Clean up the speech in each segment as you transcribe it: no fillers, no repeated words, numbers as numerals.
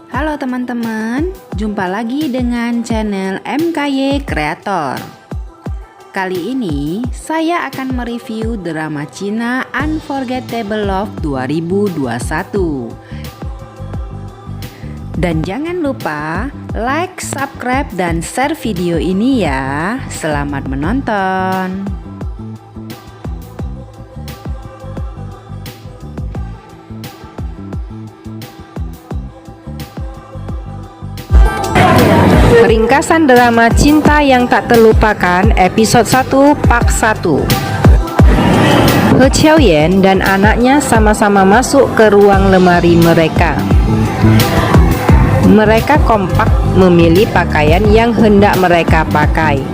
Halo teman-teman, jumpa lagi dengan channel MKY Creator. Kali ini saya akan mereview drama Cina Unforgettable Love 2021. Dan jangan lupa like, subscribe, dan share video ini ya. Selamat menonton. Ringkasan drama cinta yang tak terlupakan episode 1 part 1. He Qiaoyan dan anaknya sama-sama masuk ke ruang lemari mereka. Mereka kompak memilih pakaian yang hendak mereka pakai.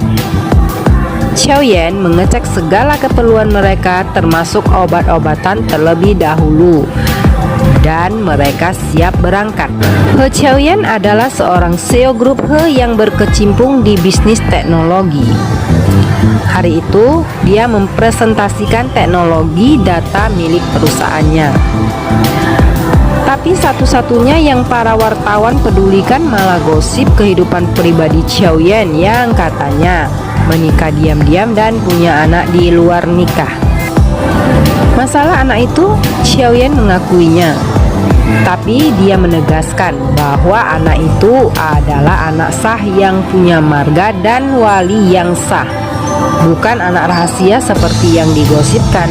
Qiaoyan mengecek segala keperluan mereka termasuk obat-obatan terlebih dahulu. Dan mereka siap berangkat. He Qiaoyan adalah seorang CEO grup He yang berkecimpung di bisnis teknologi. Hari itu, dia mempresentasikan teknologi data milik perusahaannya. Tapi satu-satunya yang para wartawan pedulikan malah gosip kehidupan pribadi Qiaoyan yang katanya menikah diam-diam dan punya anak di luar nikah. Masalah anak itu, Qiaoyan mengakuinya. Tapi dia menegaskan bahwa anak itu adalah anak sah yang punya marga dan wali yang sah, bukan anak rahasia seperti yang digosipkan.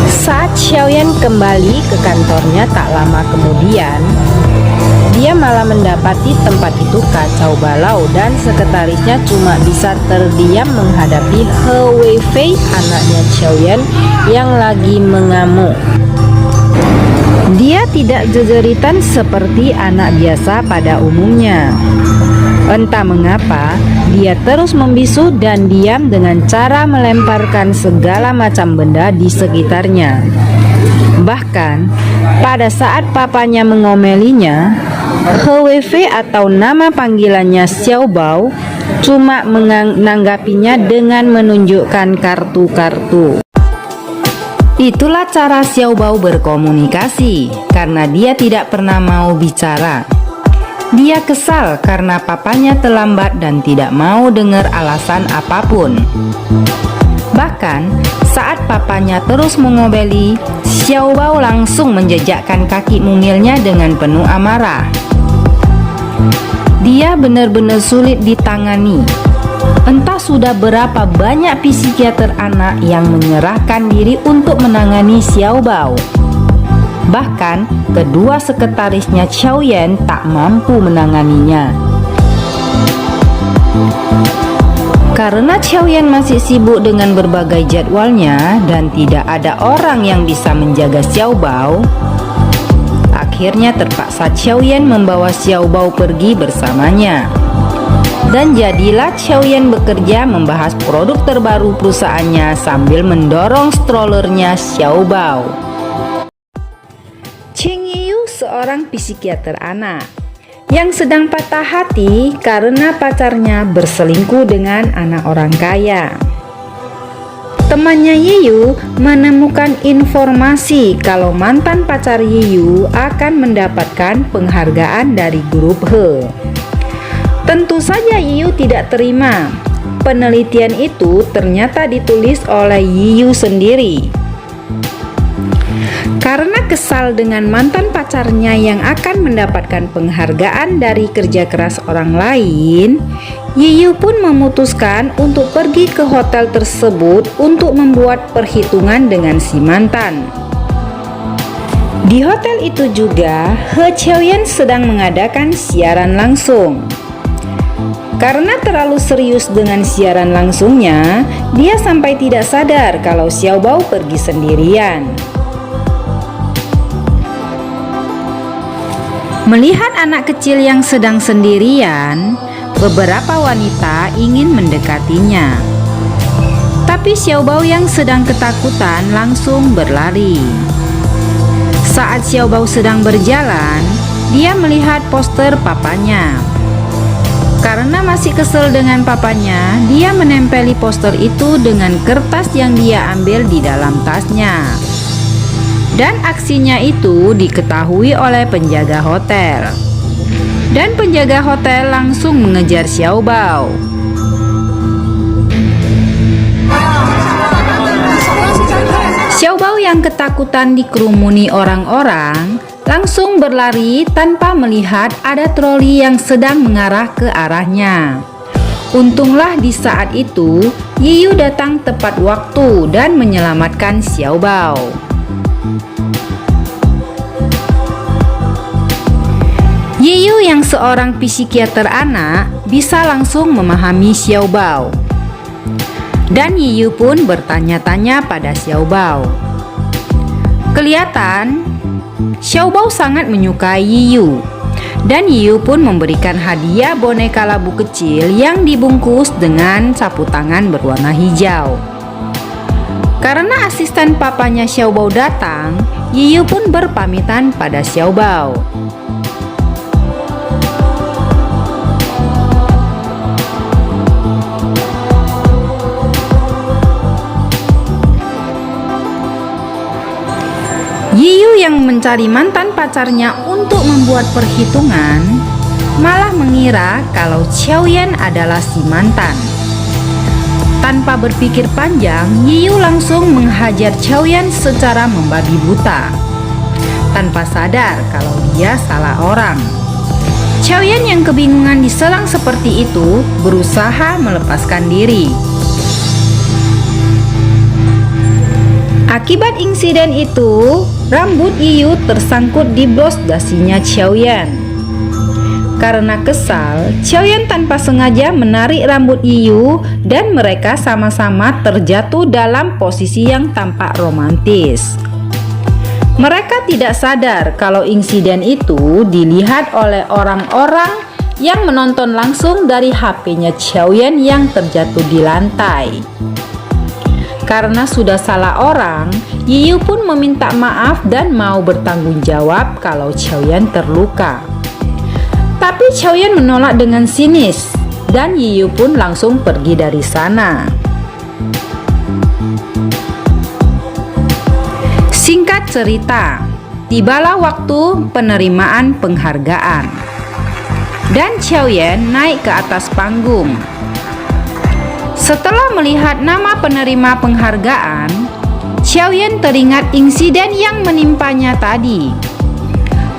Saat Qiaoyan kembali ke kantornya tak lama kemudian, dia malah mendapati tempat itu kacau balau dan sekretarisnya cuma bisa terdiam menghadapi He Weifei, anaknya Qiaoyan yang lagi mengamuk. Dia tidak jejeritan seperti anak biasa pada umumnya. Entah mengapa, dia terus membisu dan diam dengan cara melemparkan segala macam benda di sekitarnya. Bahkan, pada saat papanya mengomelinya, He Weifei atau nama panggilannya Xiao Bao cuma menanggapinya dengan menunjukkan kartu-kartu. Itulah cara Xiao Bao berkomunikasi, karena dia tidak pernah mau bicara. Dia kesal karena papanya terlambat dan tidak mau dengar alasan apapun. Bahkan, saat papanya terus mengobeli, Xiao Bao langsung menjejakkan kaki mungilnya dengan penuh amarah. Dia benar-benar sulit ditangani. Entah sudah berapa banyak psikiater anak yang menyerahkan diri untuk menangani Xiao Bao. Bahkan, kedua sekretarisnya Qiaoyan tak mampu menanganinya. Karena Qiaoyan masih sibuk dengan berbagai jadwalnya dan tidak ada orang yang bisa menjaga Xiao Bao, akhirnya terpaksa Qiaoyan membawa Xiao Bao pergi bersamanya. Dan jadilah Qiaoyan bekerja membahas produk terbaru perusahaannya sambil mendorong strollernya Xiao Bao. Cheng Yiyu seorang psikiater anak yang sedang patah hati karena pacarnya berselingkuh dengan anak orang kaya. Temannya Yiyu menemukan informasi kalau mantan pacar Yiyu akan mendapatkan penghargaan dari grup He. Tentu saja Yiyu tidak terima. Penelitian itu ternyata ditulis oleh Yiyu sendiri. Karena kesal dengan mantan pacarnya yang akan mendapatkan penghargaan dari kerja keras orang lain, Yiyu pun memutuskan untuk pergi ke hotel tersebut untuk membuat perhitungan dengan si mantan. Di hotel itu juga, He Qiaoyan sedang mengadakan siaran langsung. Karena terlalu serius dengan siaran langsungnya, dia sampai tidak sadar kalau Xiao Bao pergi sendirian. Melihat anak kecil yang sedang sendirian, beberapa wanita ingin mendekatinya. Tapi Xiao Bao yang sedang ketakutan langsung berlari. Saat Xiao Bao sedang berjalan, dia melihat poster papanya. Karena masih kesel dengan papanya, dia menempeli poster itu dengan kertas yang dia ambil di dalam tasnya. Dan aksinya itu diketahui oleh penjaga hotel. Dan penjaga hotel langsung mengejar Xiao Bao. Xiao Bao yang ketakutan dikerumuni orang-orang langsung berlari tanpa melihat ada troli yang sedang mengarah ke arahnya. Untunglah di saat itu Yiyu datang tepat waktu dan menyelamatkan Xiao Bao. Yiyu yang seorang psikiater anak bisa langsung memahami Xiao Bao. Dan Yiyu pun bertanya-tanya pada Xiao Bao. Kelihatan Xiao Bao sangat menyukai Yiyu, dan Yiyu pun memberikan hadiah boneka labu kecil yang dibungkus dengan sapu tangan berwarna hijau. Karena asisten papanya Xiao Bao datang, Yiyu pun berpamitan pada Xiao Bao. Yiyu yang mencari mantan pacarnya untuk membuat perhitungan malah mengira kalau Xiaoyan adalah si mantan. Tanpa berpikir panjang, Yiyu langsung menghajar Xiaoyan secara membabi buta, tanpa sadar kalau dia salah orang. Xiaoyan yang kebingungan diserang seperti itu berusaha melepaskan diri. Akibat insiden itu, rambut Yiyu tersangkut di blos dasinya Xiaoyan. Karena kesal, Xiaoyan tanpa sengaja menarik rambut Yiyu dan mereka sama-sama terjatuh dalam posisi yang tampak romantis. Mereka tidak sadar kalau insiden itu dilihat oleh orang-orang yang menonton langsung dari HP-nya Xiaoyan yang terjatuh di lantai. Karena sudah salah orang, Yiyu pun meminta maaf dan mau bertanggung jawab kalau Xiaoyan terluka. Tapi Xiaoyan menolak dengan sinis, dan Yiyu pun langsung pergi dari sana. Singkat cerita, tibalah waktu penerimaan penghargaan, dan Xiaoyan naik ke atas panggung. Setelah melihat nama penerima penghargaan, Xiaoyan teringat insiden yang menimpanya tadi.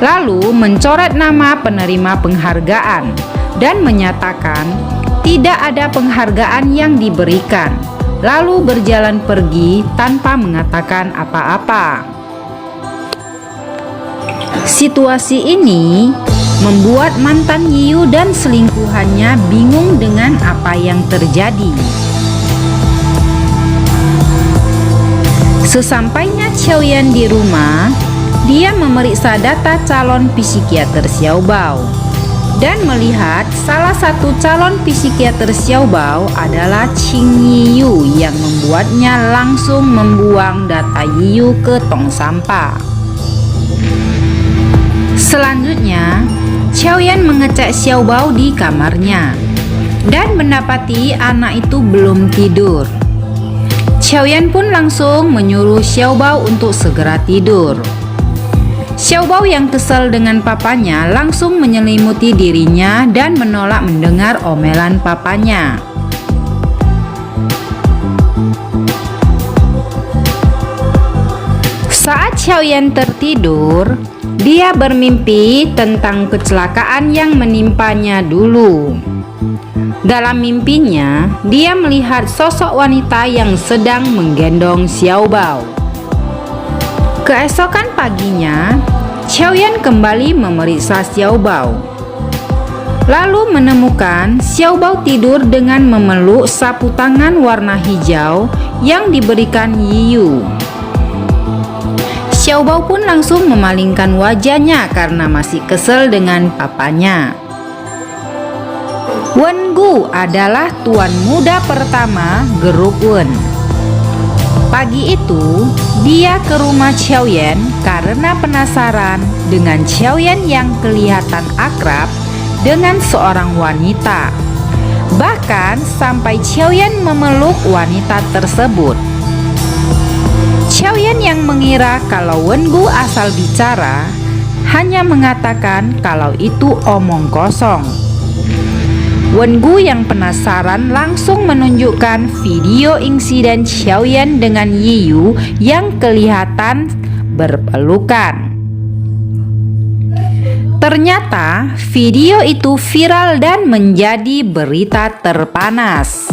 Lalu mencoret nama penerima penghargaan dan menyatakan tidak ada penghargaan yang diberikan. Lalu berjalan pergi tanpa mengatakan apa-apa. Situasi ini membuat mantan Yiyu dan selingkuhannya bingung dengan apa yang terjadi. Sesampainya Xiaoyan di rumah, dia memeriksa data calon psikiater Xiao Bao dan melihat salah satu calon psikiater Xiao Bao adalah Qing Yiyu yang membuatnya langsung membuang data Yiyu ke tong sampah. Selanjutnya, Xiaoyan mengecek Xiao Bao di kamarnya dan mendapati anak itu belum tidur. Xiaoyan pun langsung menyuruh Xiao Bao untuk segera tidur. Xiao Bao yang kesal dengan papanya langsung menyelimuti dirinya dan menolak mendengar omelan papanya. Saat Xiaoyan tertidur, dia bermimpi tentang kecelakaan yang menimpanya dulu. Dalam mimpinya, dia melihat sosok wanita yang sedang menggendong Xiao Bao. Keesokan paginya, Xiaoyan kembali memeriksa Xiao Bao. Lalu menemukan Xiao Bao tidur dengan memeluk sapu tangan warna hijau yang diberikan Yiyu. Xiao Bao pun langsung memalingkan wajahnya karena masih kesel dengan papanya. Wen Gu adalah tuan muda pertama grup Wen. Pagi itu, dia ke rumah Xiaoyan karena penasaran dengan Xiaoyan yang kelihatan akrab dengan seorang wanita. bahkan sampai Xiaoyan memeluk wanita tersebut. Xiaoyan yang mengira kalau Wengu asal bicara hanya mengatakan kalau itu omong kosong. Wengu yang penasaran langsung menunjukkan video insiden Xiaoyan dengan Yiyu yang kelihatan berpelukan. Ternyata video itu viral dan menjadi berita terpanas.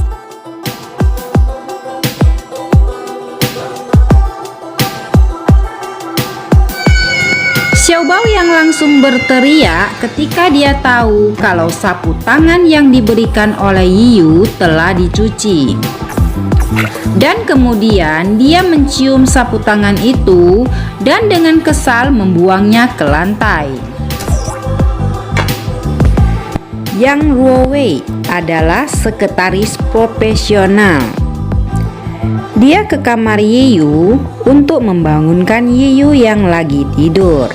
Xiaobao yang langsung berteriak ketika dia tahu kalau sapu tangan yang diberikan oleh Yiyu telah dicuci. Dan kemudian dia mencium sapu tangan itu dan dengan kesal membuangnya ke lantai. Yang Ruowei adalah sekretaris profesional. Dia ke kamar Yiyu untuk membangunkan Yiyu yang lagi tidur.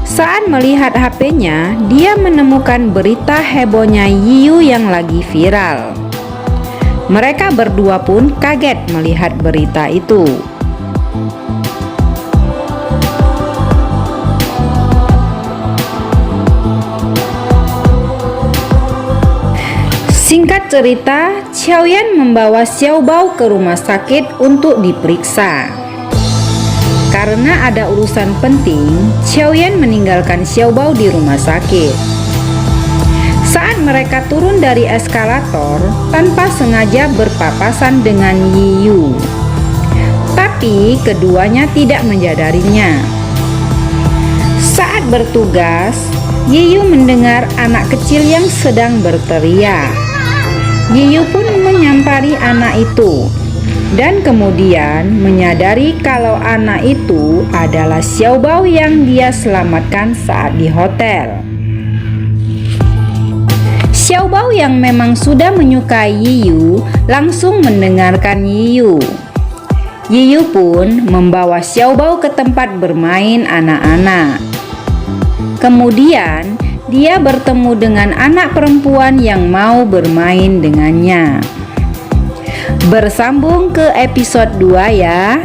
Saat melihat HP-nya, dia menemukan berita hebohnya Yiyu yang lagi viral. Mereka berdua pun kaget melihat berita itu. Singkat cerita, Xiaoyan membawa Xiaobao ke rumah sakit untuk diperiksa. Karena ada urusan penting, Xiaoyan meninggalkan Xiaobao di rumah sakit. Saat mereka turun dari eskalator, tanpa sengaja berpapasan dengan Yiyu. Tapi keduanya tidak menyadarinya. Saat bertugas, Yiyu mendengar anak kecil yang sedang berteriak. Yiyu pun menyampari anak itu dan kemudian menyadari kalau anak itu adalah Xiaobao yang dia selamatkan saat di hotel. Xiaobao yang memang sudah menyukai Yiyu langsung mendengarkan Yiyu. Yiyu pun membawa Xiaobao ke tempat bermain anak-anak. Kemudian dia bertemu dengan anak perempuan yang mau bermain dengannya. Bersambung ke episode 2 ya.